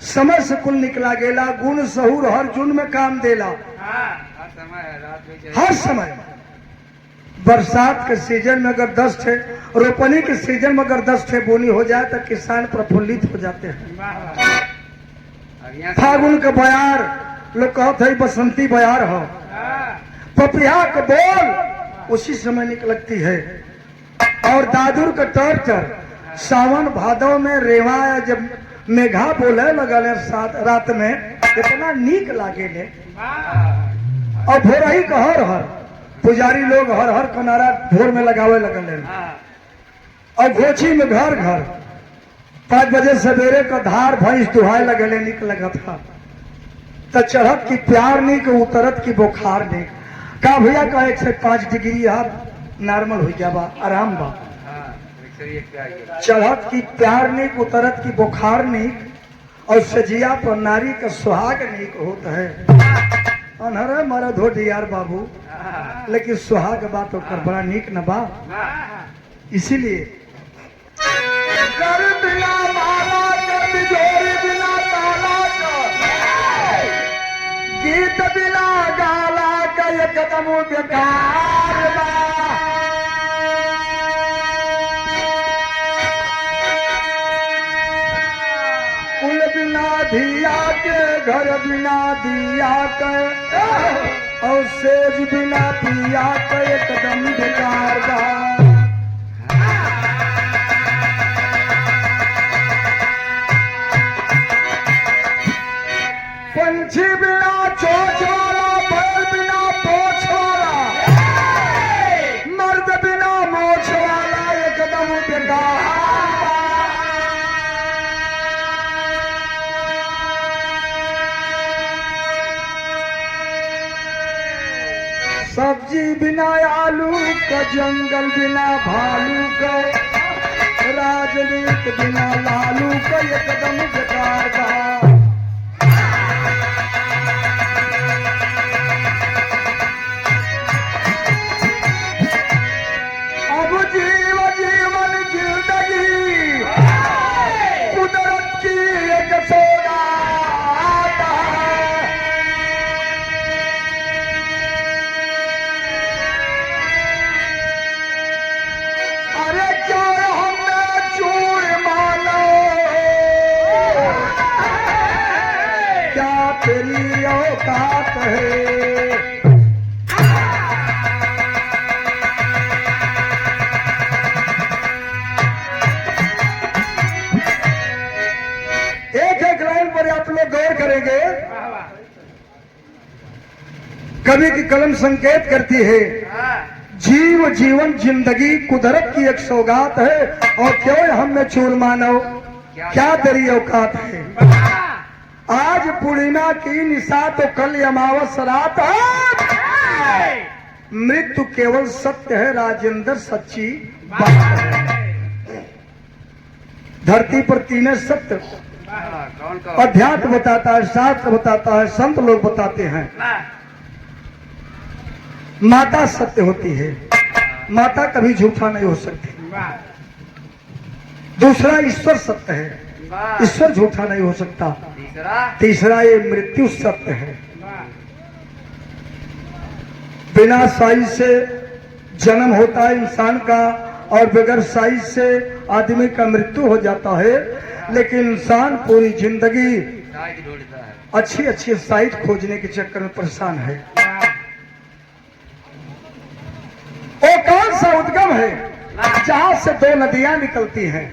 समय से कुल निकला गेला, गुण सहूर हर जुन में काम देला। हर समय बरसात के सीजन में अगर 10 थे, रोपनी के सीजन में अगर 10 थे बोनी हो जाए तो किसान प्रफुल्लित हो जाते हैं। फागुन का बयार लोग कहते हैं बसंती बयार हो, पपिया के बोल उसी समय निकलती है। और दादुर का टर्टर सावन भादव में रेवा जब मेघा बोले लगल रात में इतना नीक लागे ले। और भोरही का हर हर पुजारी लोग हर हर कनारा भोर में लगावे लगल है। और घोची में घर घर 5 बजे सवेरे का धार भैंस दुहाए लगले निक लगा था। तो चढ़त की प्यार नहीं कि उतरत की बुखार नहीं। का भैया का 105 डिग्री आप नॉर्मल हो गया बा, आराम बा। चढ़त की प्यार नहीं, उतरत की बुखार नहीं। और सजिया पर नारी का सुहाग नहीं होता है। अनहरा मरद हो यार बाबू, लेकिन सुहाग बात होकर बड़ा नीक न बा। इसीलिए कर बिना माला कर जोड़ी बिना ताला का, गीत बिना गाला का ये कदम बेकार बा। कुल बिना धिया के घर बिना दिया के, और सेज बिना पिया के एकदम बेकार बा। पंछी बिना चोच वाला, बैल बिना पोछ वाला, मर्द बिना मोछ वाला एकदम बेकार। सब्जी बिना आलू का, जंगल बिना भालू का, राजनीति बिना लालू का एकदम बेकार बा। अब जीवन जिंदगी कुदरत की एक सौगात है। अरे क्या हमने चूर मानो, क्या तेरी औकात है। एक लाइन पर आप लोग गौर करेंगे। कवि की कलम संकेत करती है, जीव जीवन जिंदगी कुदरत की एक सौगात है। और क्यों हम में चूर मानो, क्या तेरी औकात है। आज पूर्णिमा की निशा तो कल अमावस रात है। मृत्यु केवल सत्य है राजेंद्र, सच्ची बात है। धरती पर 3 सत्य अध्यात्म बताता है, शास्त्र बताता है, संत लोग बताते हैं। माता सत्य होती है, माता कभी झूठा नहीं हो सकती। दूसरा ईश्वर सत्य है, ईश्वर झूठा नहीं हो सकता। तीसरा ये मृत्यु सत्य है। बिना साइज से जन्म होता है इंसान का, और बगैर साइज से आदमी का मृत्यु हो जाता है। लेकिन इंसान पूरी जिंदगी अच्छी अच्छी साइज खोजने के चक्कर में परेशान है। वो कौन सा उद्गम है जहां से 2 नदियां निकलती हैं?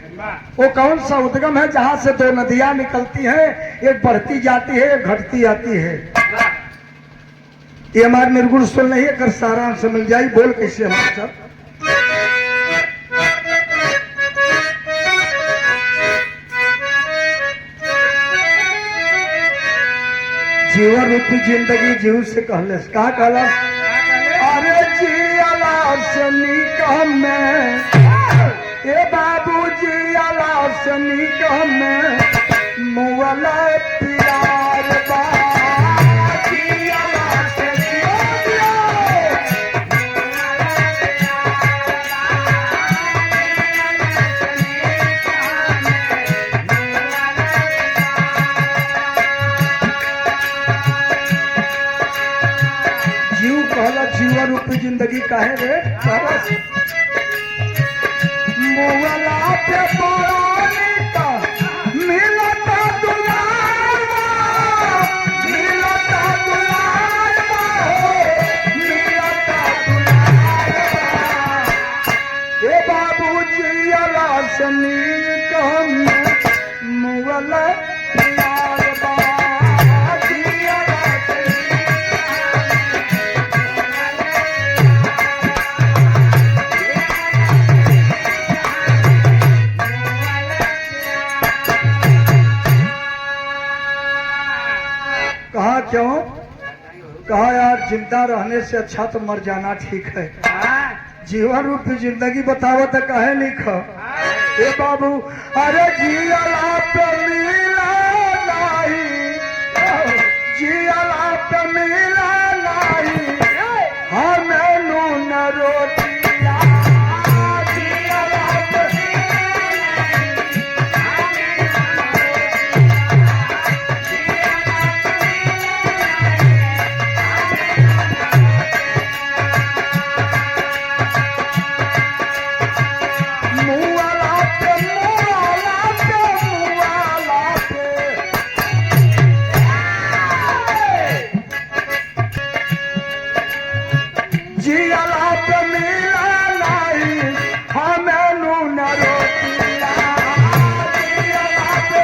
वो कौन सा उद्गम है जहां से 2 नदियां निकलती हैं? एक बढ़ती जाती है, एक घटती आती है। ये हमारे निर्गुण सुन नहीं है, कर सारा से मिल जाए। बोल कैसे हमारे साथ जीवन रूपी जिंदगी जीव से कहले का कहला। अरे जियाला से निकम में, ए बाबू जियाला से निकम में मुआला प्यार बा। जियाला से जिंदगी काहे रे बरस मुवला पे पानी का मिलता दुलार मिलता दुलार मिलता दुलार ए बाबूजी अला सनी कम मुवला प्यार कहा क्यों कहा यार जिंदा रहने से अच्छा तो मर जाना ठीक है जीवन रूपी जिंदगी बताओ तो कहे लिख ए बाबू अरे जियला पे मिला नहीं जियला पे मिला नहीं हमें नून रोटिया जियला पे जियला पे मिला नहीं हमें नून रोटिया जियला पे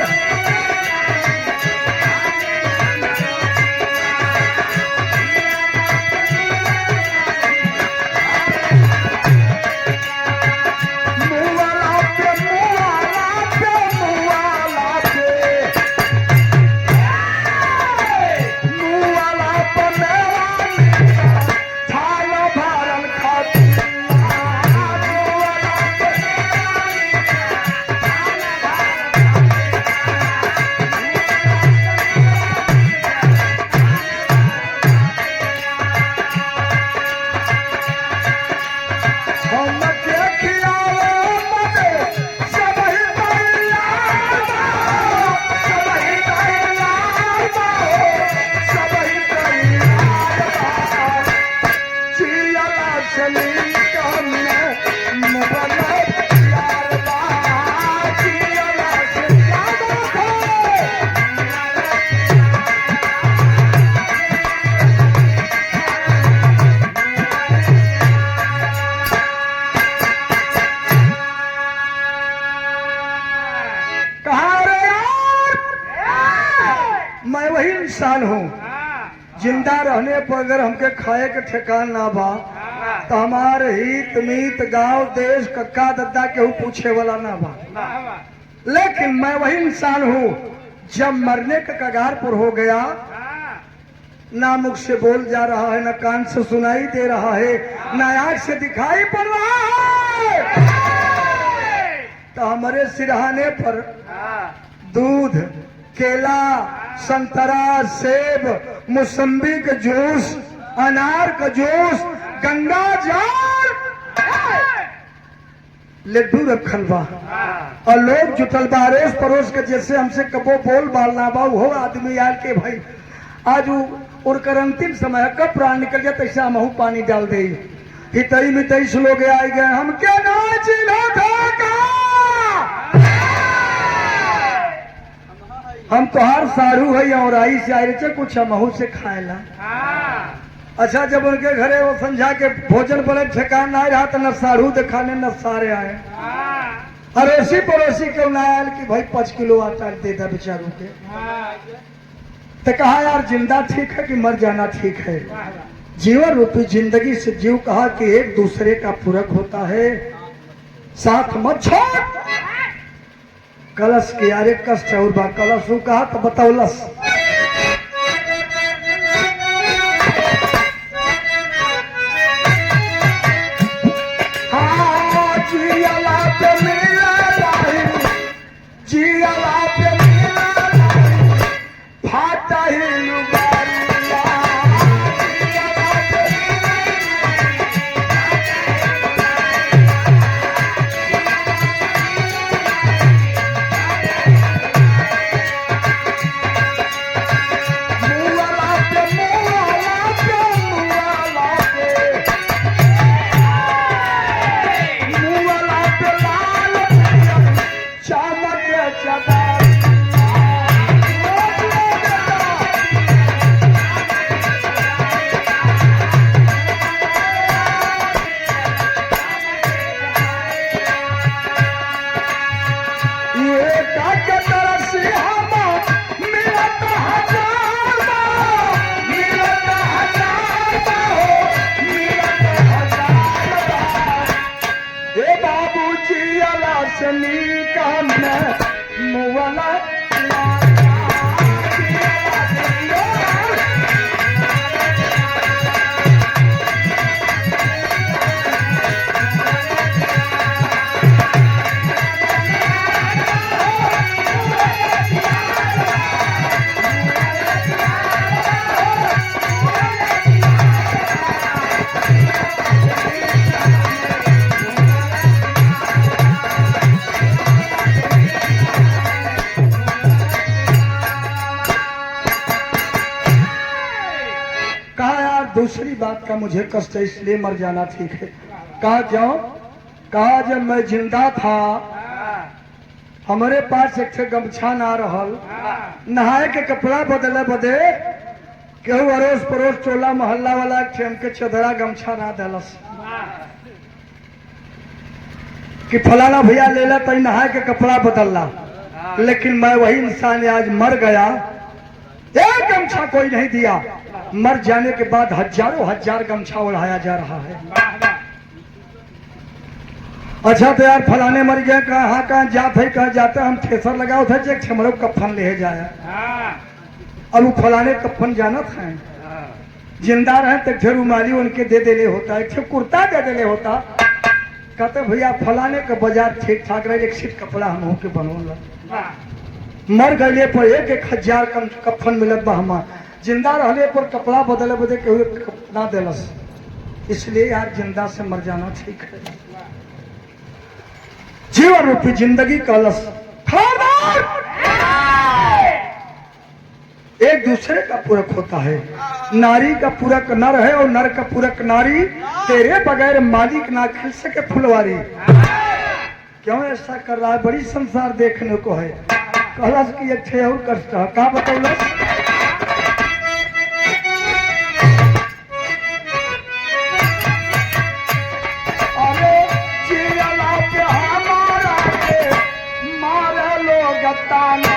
मुवाला पे मुवाला पे मुवाला पे मुवाला पे मेरा थाल भरल खटिया मुवाला पे हम के खियावे मने सबही तैयार बा सबही तैयार बा सबही तैयार बा जियला सनी कमे मुवला प्यार बा जियला से ज्यादा कहा रे यार मैं वही इंसान हूँ जिंदा रहने पर अगर हमके खाए के ठिकान ना बा तो हमारे हित मीत गांव देश कक्का दद्दा केहू पूछे वाला ना बा लेकिन मैं वही इंसान हूँ जब मरने के कगार पर हो गया ना मुख से बोल जा रहा है ना कान से सुनाई दे रहा है ना आंख से दिखाई पड़ रहा है तो हमारे सिरहाने पर दूध केला संतरा सेब मौसम्बी का जूस अनार का जूस गंगा जल लड्डू रखल बा और लोग जुटल बा अड़ोस पड़ोस के जैसे हमसे कबो बोल बालना बा हो आदमी यार के भाई आज उनकर अंतिम समय कब प्राण निकल जाए तैसे हमहू पानी डाल दे हितई मितई से लोग आए गए हम क्या ना चिन्ह हम तोहार साड़ू है और आई से आए चे कुछ हमहू से खाएला अच्छा जब उनके घरे वो संझा के भोजन बने ठेकान आए रहा तो न साड़ू दिखाने न सारे आए अड़ोसी पड़ोसी क्यों ना आयल कि भाई 5 किलो आटा दे दे बेचारू के तो कहा यार जिंदा ठीक है कि मर जाना ठीक है जीवन रूपी जिंदगी से जीव कहा कि एक दूसरे का पूरक होता है साथ मत छोड़ कलश के यार एक कष्ट और बा कलश हूँ कहा तो बतौलस हाँ जियला पे मिला नहीं जियला पे मिला नहीं फाटा ही लुगारिया जियला पे मुवाला पे मुवाला पे मुवाला पे दूसरी बात का मुझे कष्ट है, इसलिए मर जाना ठीक है। कहा क्यों? कहा जब मैं जिंदा था हमारे पास एक ठे गमछा ना रहल, नहाए के कपड़ा बदले बदे केहू अड़ोस पड़ोस टोला मोहल्ला वाला एक ठे हमके चदरा गमछा ना दिलस कि फलाना भैया ले ला तई नहाए के कपड़ा बदलना। लेकिन मैं वही इंसान आज मर गया, एक गमछा कोई नहीं दिया। मर जाने के बाद हजारों हजार गमछा उड़ाया जा रहा है। अच्छा तो यार फलाने मर गए, कहाँ जाते है, कहाँ जाते हम थ्रेसर लगाओ थे जे हमरो कफन ले जाए। अब वो फलाने कफन जानत है, जिंदा रहे तो फिर रुमाली उनके दे देले होता, एक कुर्ता दे देले होता। कहते भैया फलाने का बाजार ठीक ठाक रहे, एक सीट कपड़ा हम के बनोला। मर गए पर एक एक हजार कफन मिलत बा, हम जिंदा रहले पर कपड़ा बदले बदले केहू ना दिलस। इसलिए यार जिंदा से मर जाना ठीक है। जीवन रूपी जिंदगी का लस एक दूसरे का पूरक होता है। नारी का पूरक नर है और नर का पूरक नारी। तेरे बगैर मालिक ना खिल सके फुलवारी। क्यों ऐसा कर रहा है? बड़ी संसार देखने को है। कहलस की अच्छे और कष्ट है, का बतौलस? अरे जियला पे हमारा के मारे लोग ताना।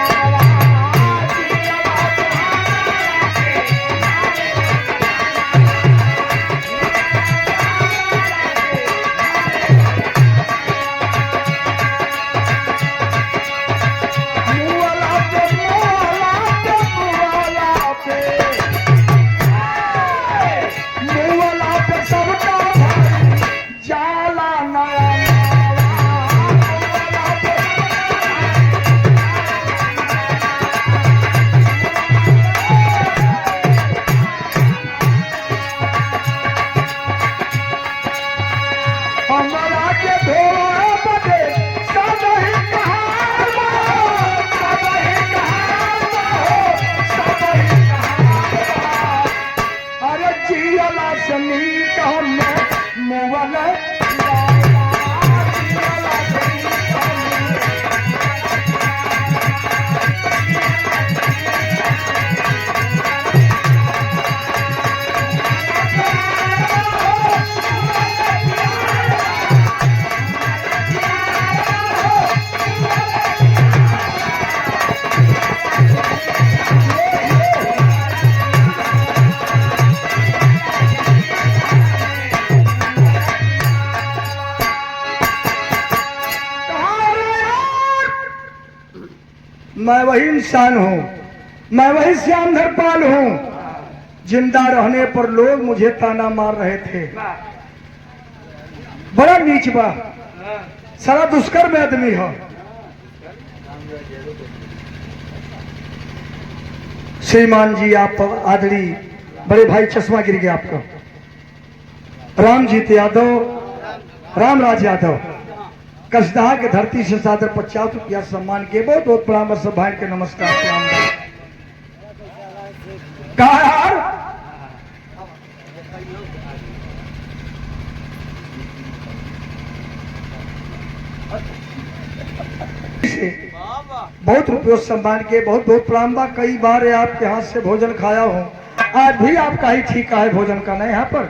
मैं वही इंसान हूँ, मैं वही श्याम धरपाल हूँ। जिंदा रहने पर लोग मुझे ताना मार रहे थे, बड़ा नीच बा, सारा दुष्कर्म आदमी हो। श्रीमान जी आप आदरी बड़े भाई चश्मा गिर गया आपका। रामजीत यादव, रामराज यादव कसदहा के धरती से सादर 50 रुपया सम्मान के बहुत बहुत प्रणाम सब भाई के नमस्कार सलाम। कहा यार बहुत रुपये सम्मान के बहुत बहुत प्रणाम बा। कई बार आपके हाथ से भोजन खाया हूँ, आज भी आपका ही ठीक है भोजन का नहीं यहाँ पर।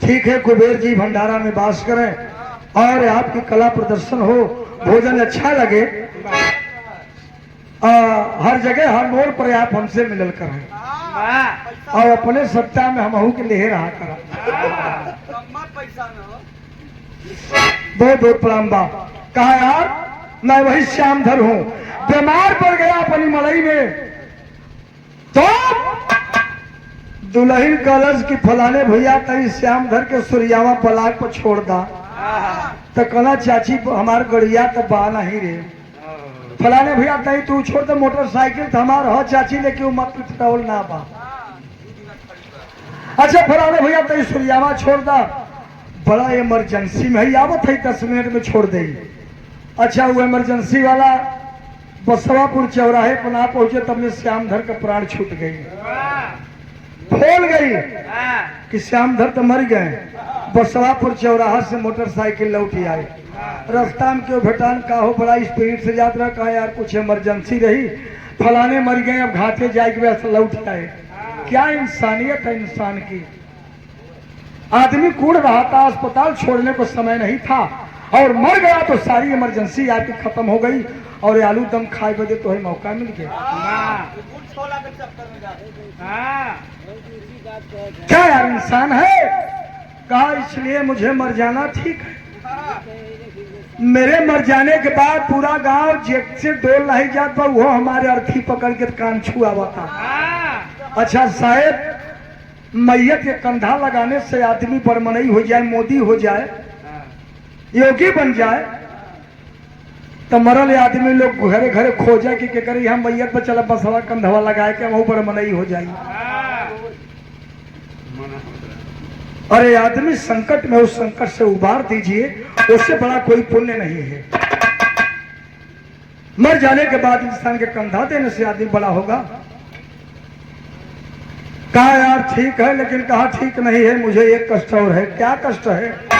ठीक है, कुबेर जी भंडारा में वास करें और आपकी कला प्रदर्शन हो, भोजन अच्छा लगे। हर जगह हर मोड़ पर आप हमसे मिलल करें और अपने सप्ताह में हमहू के ले रहा करा। बहुत बहुत प्रणाम बा। कहा यार मैं वही श्यामधर हूँ, बीमार पड़ गया अपनी मड़ई में तो दुल्हन कलश की फलाने भैया तई श्यामधर के सुरियावा पलाक पर छोड़ दा। तो कहना चाची हमार गड़िया तो बा नहीं रे, फलाने भैया तई तू छोड़ दे, मोटरसाइकिल तो हमार हो चाची लेकिन मत पेट्रोल ना बा। अच्छा फलाने भैया तई सुरियावा छोड़ दा, बड़ा इमरजेंसी में ही आवत है 10 मिनट में छोड़ दे। अच्छा वो इमरजेंसी वाला बसवापुर चौराहे पर ना पहुंचे तब में श्यामधर का प्राण छूट गई। खोल गई कि श्यामधर तो मर गए। बसवापुर चौराहा से मोटरसाइकिल लौटी आए। रास्ता में क्यों भेटान का हो, बड़ा स्पीड से यात्रा का यार कुछ इमरजेंसी रही, फलाने मर गए, अब घाटे जाए के वैसे लौट आए। क्या इंसानियत है इंसान की। आदमी कूड़ रहा था, अस्पताल छोड़ने को समय नहीं था और मर गया तो सारी इमरजेंसी आपकी खत्म हो गई और आलू दम खाए बदे तो है मौका मिल गया। क्या यार इंसान है। कहा इसलिए मुझे मर जाना ठीक है। मेरे मर जाने के बाद पूरा गांव जेट से डोल नहीं जाता, वो हमारे अर्थी पकड़ के कान छुआ हुआ था। अच्छा शायद मैयत के कंधा लगाने से आदमी बरमनई हो जाए, मोदी हो जाए, योगी बन जाए, तो मरल आदमी लोग घरे घरे खोजे कि करे हम मैयत पर चला बसवा कंधवा लगाए के वह बरमनई हो जाए। अरे आदमी संकट में उस संकट से उबार दीजिए, उससे बड़ा कोई पुण्य नहीं है। मर जाने के बाद इंसान के कंधा देने से आदमी बड़ा होगा। कहा यार ठीक है, लेकिन कहा ठीक नहीं है, मुझे एक कष्ट और है। क्या कष्ट है।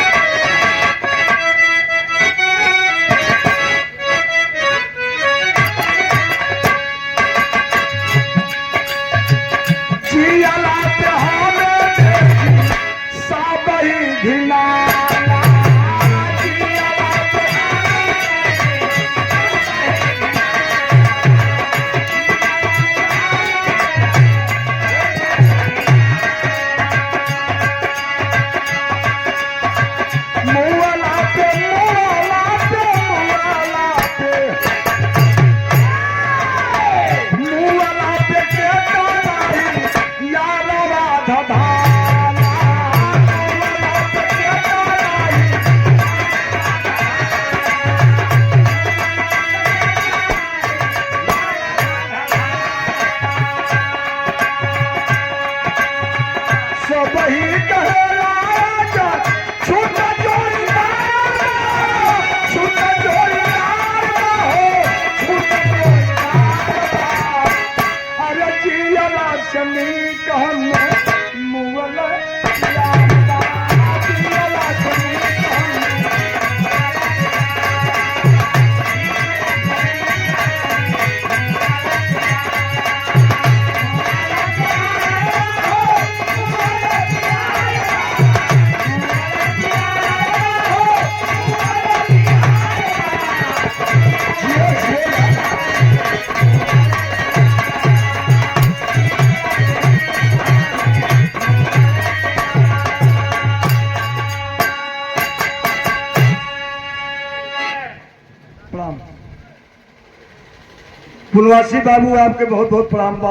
पुनवासी बाबू आपके बहुत बहुत प्रणाम बा।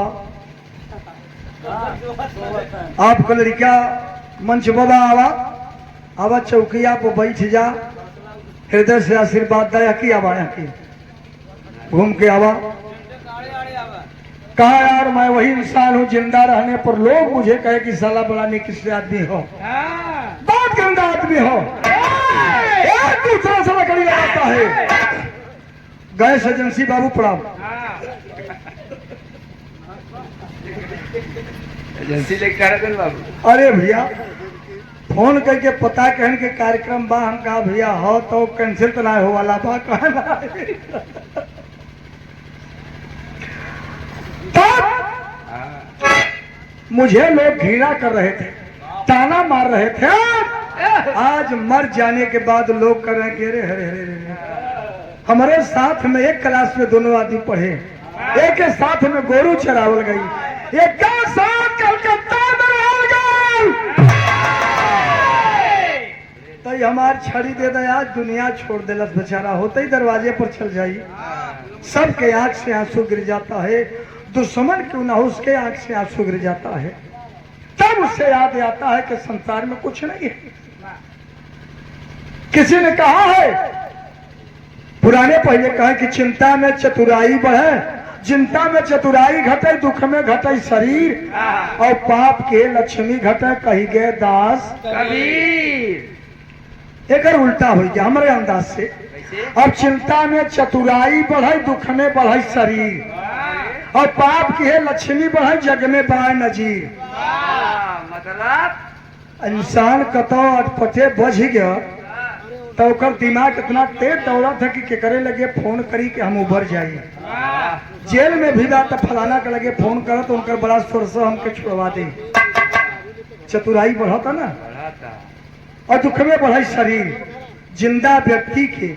आपका लड़का मंच बाबा आवा आवा चौकिया पर बैठ जा, हृदय से आशीर्वाद दया की आवा, यहाँ की घूम के आवा। कहा यार मैं वही इंसान हूँ, जिंदा रहने पर लोग मुझे कहे कि साला बड़ा निकृष्ट आदमी हो, बहुत गंदा आदमी हो, एक दूसरा से लकड़ी लगाता है। गैस एजेंसी बाबू प्रणाम। एजेंसी लेकर बाबू। अरे भैया फोन करके पता कहन के कार्यक्रम बा, हम कहा भैया हो तो कैंसिल तो ना हो वाला बा। कहना मुझे लोग घृणा कर रहे थे, ताना मार रहे थे। आज मर जाने के बाद लोग कर रहे हैं कि अरे हरे हरे हरे। हमारे साथ में एक क्लास में दोनों आदमी पढ़े, एक के साथ में गोरू चरावल गई, एक का साथ कलकत्ता में रह गई। तो हमार छड़ी दे दे, आज दुनिया छोड़ देलस बेचारा, होते ही दरवाजे पर चल जाई। सबके आंख से आंसू गिर जाता है, दुश्मन क्यों ना हो उसके आंख से आंसू गिर जाता है। तब उससे याद आता है कि संसार में कुछ नहीं है। किसी ने कहा है, पुराने पहले कहा कि चिंता में चतुराई बढ़े, चिंता में चतुराई घटे, दुख में घटे शरीर, और पाप के लक्ष्मी घटे कही गए दास कबीर। एक उल्टा हो गया हमारे अंदाज से। अब चिंता में चतुराई बढ़े, दुख में बढ़े शरीर, और पाप की है लक्ष्मी बढ़े, जग में बढ़े नजीर। मतलब इंसान कतो अटपटे बज गया तो ओकर दिमाग इतना तेज दौड़ा था कि केकरे लगे फोन करी कि हम उभर जाइए। जेल में भी बा तो फलाना के लगे फोन करो तो उनकर बड़ा सोर्स हमके छुड़वा दे। चतुराई बढ़ता ना बढ़ा था और दुख में बढ़ाई शरीर। जिंदा व्यक्ति के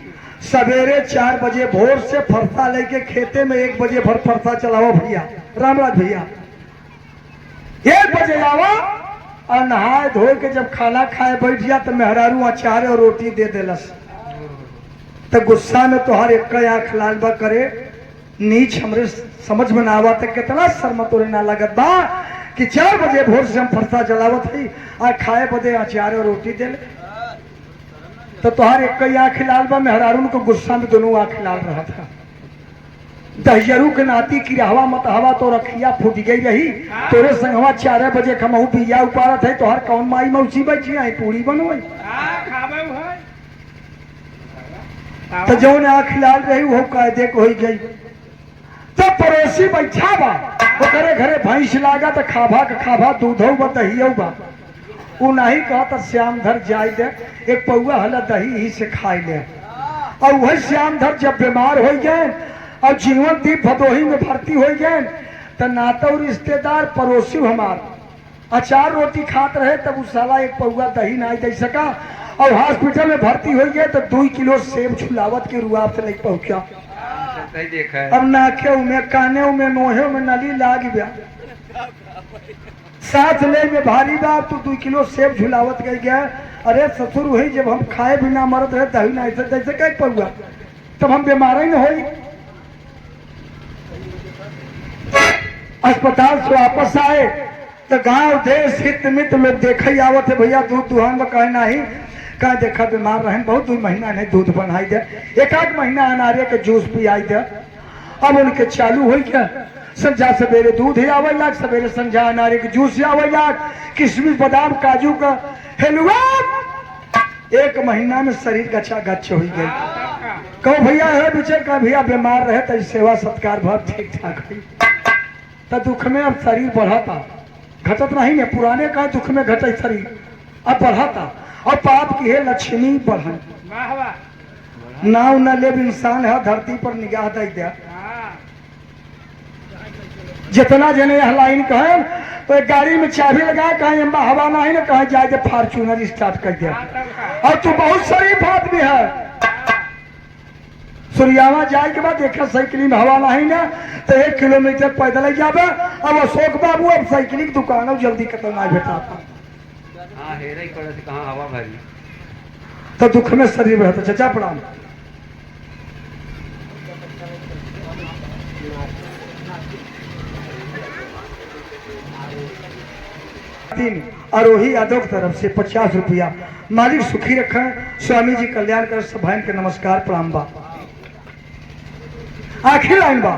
सवेरे 4 बजे भोर से फरसा लेके खेते में 1 बजे भर फरसा चलाओ भैया, रामराज भैया 1 बजे आवा और नहाए धोए के जब खाना खाए बैठ जा तो मेहरारू अचार और रोटी दे देलस तो गुस्सा में तोहार एक आंख लाल बा करे। नीच हमरे समझ में ना आवा तो कितना शर्म तोरे ना लगत बा कि 4 बजे भोर से हम फरसा चलावत हई और खाए बदे अचार और रोटी दे तो तोहार एक आंख लाल बा। मेहरारू को गुस्सा में दोनों आंख लाल रहा था। दहियरू के नाती की हवा मत हवा तो रखिया फूट गई रही तोरे संगवा 4 बजे खमहू बिया उपारत है तोहर कौन माई मौसी बैठी आई पूरी बनवई तो जौन आंख लाल रही वो कायदे को हो गई। तो पड़ोसी बैठा बा ओकरे घरे भैंस लागा तो खाभा दूधौ बा दहियो बा उ नहीं कहता श्यामधर जाय दे एक पौआ हला दही ही से खाई ले। और वही श्यामधर जब बीमार हो गए और जीवन दीप भदोही में भर्ती हो गए तो नातो रिश्तेदार पड़ोसी हमार अचार रोटी खात रहे तब उस साला एक पौआ दही नहीं दे सका और हॉस्पिटल में भर्ती हो गए तो 2 किलो सेब छुलावत के रुआब से नहीं पहुंचा। देखा है अब नाके में काने में मोहे में नली लाग गया साथ ले में भारी बाप तो 2 किलो सेब झुलावत गई गया। अरे ससुर वही जब हम खाए बिना मरत रहे दही ना ऐसे जैसे कह पौआ तब हम बीमार ही न हो। अस्पताल से वापस आए तो गांव देश हित मित लोग देखे आवत है भैया दूध दुहान में कहे नहीं कहा देखा बीमार रहे बहुत 2 महीना नहीं दूध बनाई दे 1-8 महीना अनारे के जूस पियाई दे। अब उनके चालू हो गया संझा सवेरे दूध ही आवे लाग सवेरे संझा अनारे के जूस ही आवे लाग किशमिश बादाम काजू का हलवा 1 महीना में शरीर गच्छा गच्छ हो गई। कहो भैया है बीचे का भैया बीमार रहे तो सेवा सत्कार बहुत ठीक ठाक हुई तो दुख में अब शरीर बढ़ाता घटत नहीं है पुराने का दुख में घटे शरीर अब बढ़ाता और पाप की है लक्ष्मी बढ़न नाव न ले इंसान है धरती पर निगाह दे दिया। जितना जने यह लाइन कहे तो एक गाड़ी में चाबी लगा कहीं अम्बा हवा ना ही ना कहीं जाए फॉर्चूनर स्टार्ट कर दिया और तू बहुत शरीफ आदमी है। सूर्यावा जाए के बाद देखा साइकिल में हवा नहीं ना तो 1 किलोमीटर पैदल जाबे। अब अशोक बाबू अब साइकिल की दुकान जल्दी खत्म ना बेटा कहाँ हवा भरी तो दुख में शरीर रहता। चचा प्रणाम। आरोही यादव की तरफ से 50 रुपया मालिक सुखी रखें स्वामी जी कल्याण कर सब भाई के नमस्कार प्रणाम बा। आखिर लाइन बा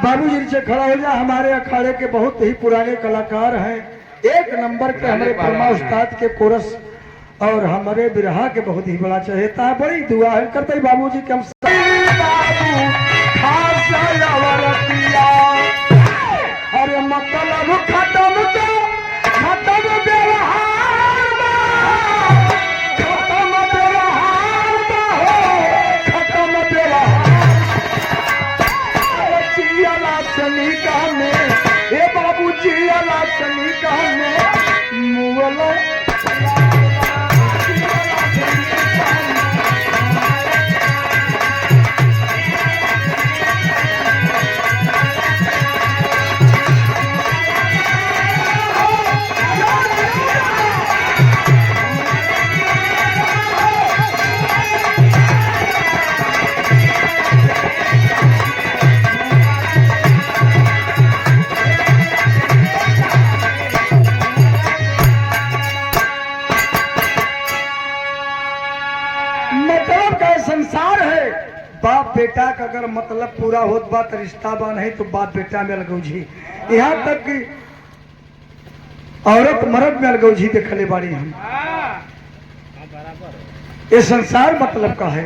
बाबूजी से खड़ा हो जा। हमारे अखाड़े के बहुत ही पुराने कलाकार हैं 1 नंबर के हमारे परमा उस्ताद के कोरस और हमारे बिरहा के बहुत ही बड़ा चहेता है। बड़ी दुआ है करते बाबूजी के हम अरे मतलब खत्म मुगल का संसार है। बाप बेटा का अगर मतलब पूरा होत बा तो रिश्ता बा, नहीं तो बाप बेटा में अलगौजी। यहाँ तक कि औरत मर्द में अलगौजी देखले बाड़ी हम। ये संसार मतलब का है।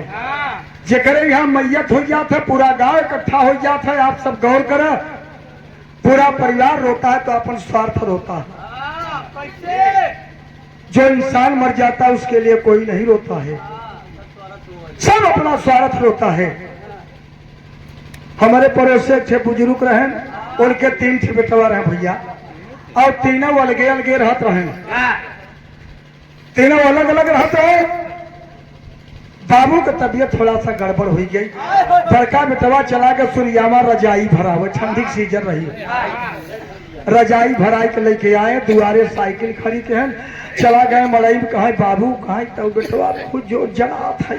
जेकरे यहाँ मैयत हो जाता है, पूरा गांव इकट्ठा हो जाता है। आप सब गौर करें, पूरा परिवार रोता है तो अपन स्वार्थ रोता है। जो इंसान मर जाता है उसके लिए कोई नहीं रोता है, सब अपना स्वार्थ रोता है। हमारे पड़ोस से छह बुजुर्ग रहे, उनके 3 ठे बेटवा रहे भैया, और तीनों अलगे अलगे रहत रहे, तीनों अलग अलग रहते रहे। बाबू की तबीयत थोड़ा सा गड़बड़ हुई गई। बड़का बेटवा चला के सुरियामा रजाई भरावे, ठंडी की सीजन रही, रजाई भराई के लेके आए। दुआरे साइकिल खड़ी के हैं, चला गए मड़ई में। कहा बाबू कहा, तो बेटवा खुद जो जला था,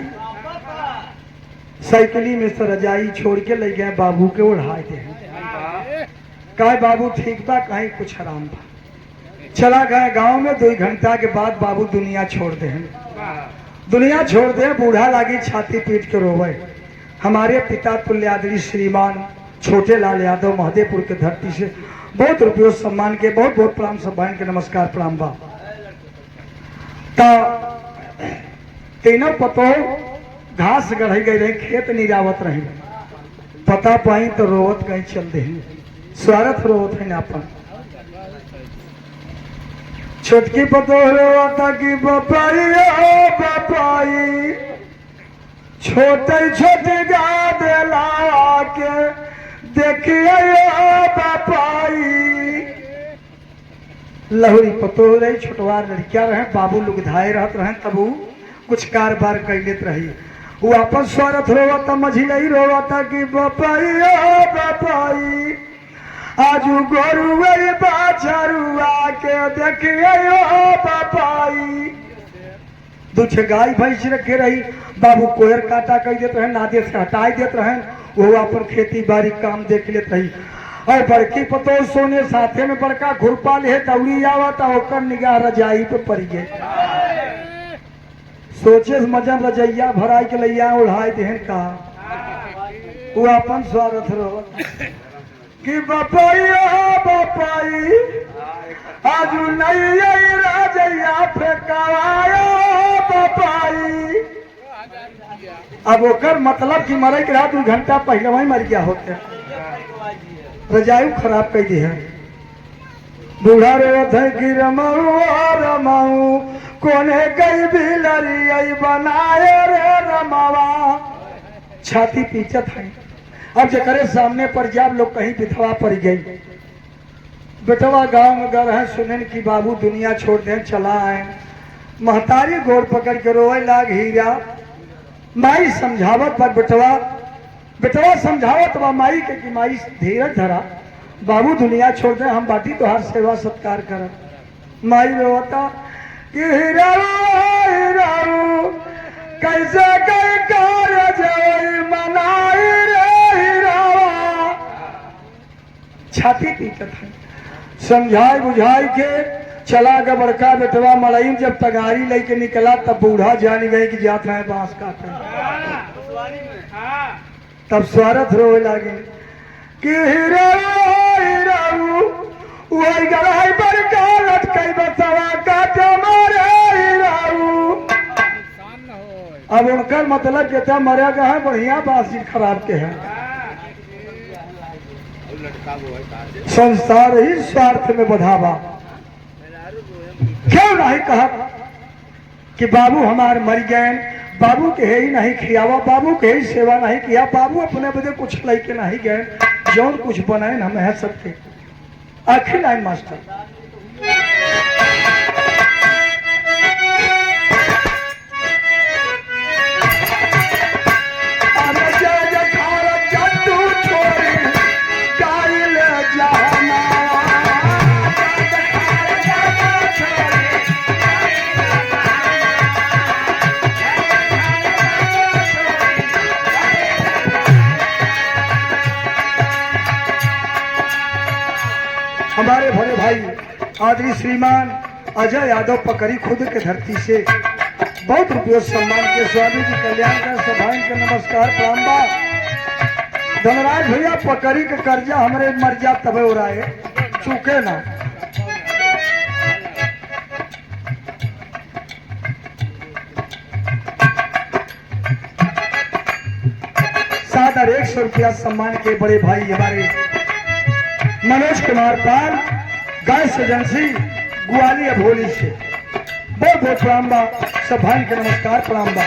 साइकिली में से रजाई छोड़ के ले गए, बाबू के उड़ाए दे। कहा बाबू ठीक बा, कहीं कुछ आराम बा। चला गए गांव में। 2 घंटा के बाद बाबू दुनिया छोड़ दे, दुनिया छोड़ दे। बूढ़ा लागी छाती पीट के रोवे। हमारे पिता तुल्यादरी श्रीमान छोटे लाल यादव महदेपुर के धरती से बहुत रुपये सम्मान के बहुत बहुत प्रणाम, सब बहन के नमस्कार प्रणाम बा। तीनों पतो घास गढ़ई गई रही, खेत निरावत रही, पता पाई तो रोवत कहीं चल दे, स्वार्थ रोवत है अपन। छोटकी पतो रोता कि बपाई ओ बपाई, छोटे छोटे गा दिला के देखिए बपाई। लहुरी पतो रही, छोटवा लड़किया रहे, बाबू लोग धाये रहत रहे, तब वो कुछ कारोबार कर लेत रही। वो आपस स्वार्थ रोवता, मझिलई रोवता कि बपाई ओ बपाई, आजू गोरुआ बाछरुआ के देखिए ओ बपाई। 2 गाय भैंस रखे रही, बाबू कोयर काटा कर देते रहे, नादे से हटाई देते रहे, वो अपन खेती बाड़ी काम देख लेते रही। और बड़की पतो सोने साथे में बड़का घुरपा ले दौड़ी आवत, ओकर निगाह रजाई पे पड़ गई। सोचे मजन रजैया भराई के लैया उड़ाई देहन का, वो अपन स्वार्थ रोवत कि बपाई ओ बपाई, आजू नहीं राजैया फेंकायो बपाई। अब ओकर मतलब कि मरे के रात 2 घंटा पहले वही मर गया होते, रजाई खराब कर दी है। बूढ़ा रोवत है कि रमाऊ रमाऊ, कोने गई बिलरी बनाए रे रमावा। छाती पीछत है। अब जकरे सामने पर जब लोग कहीं विधवा पड़ गई, बेटवा गांव में गए हैं, सुनन की बाबू दुनिया छोड़ दे चला आए। महतारी गोड़ पकड़ के रोए लाग हीरा। माई समझावत पर बेटवा समझावत बा माई के कि माई धीरज धरा, बाबू दुनिया छोड़ दे, हम बाटी तो हर सेवा सत्कार कर। माई रोता कि हीराऊ कैसे कई कार्य मनाई रे हीरावा। छाती पीटत है। समझाई बुझाई के चला गया बड़का बेटवा मड़ई। जब तगारी लेके निकला तब बूढ़ा जान गए कि जात है बांस काटे। तब स्वार्थ रोए लगे कि हीराऊ वही गराई बड़का लटकई बसवा काटे मारे हीराऊ। अब उनका मतलब कहता मरा गया है, बढ़िया बासी खराब के है। संसार ही स्वार्थ में बढ़ावा। क्यों नहीं कहा कि बाबू हमारे मर गए, बाबू के ही नहीं खियावा, बाबू के ही सेवा नहीं किया, बाबू अपने बदे कुछ लेके नहीं गए, जौन कुछ बनाए हम है सबके। आखिर नहीं मास्टर हमारे बड़े भाई आदरी श्रीमान अजय यादव पकड़ी खुद के धरती से बहुत रुपये सम्मान के स्वामी जी कल्याण का सभाइन के नमस्कार प्रणाम बा। धनराज भैया पकड़ी के कर्जा हमरे मर जा तबे हो रहा है, चूके ना। सादर 100 रुपया सम्मान के बड़े भाई हमारे मनोज कुमार पाल, गैस एजेंसी ग्वालियर भोली से बहुत बहुत प्रणाम बा। सब भाई के नमस्कार प्रणाम बा।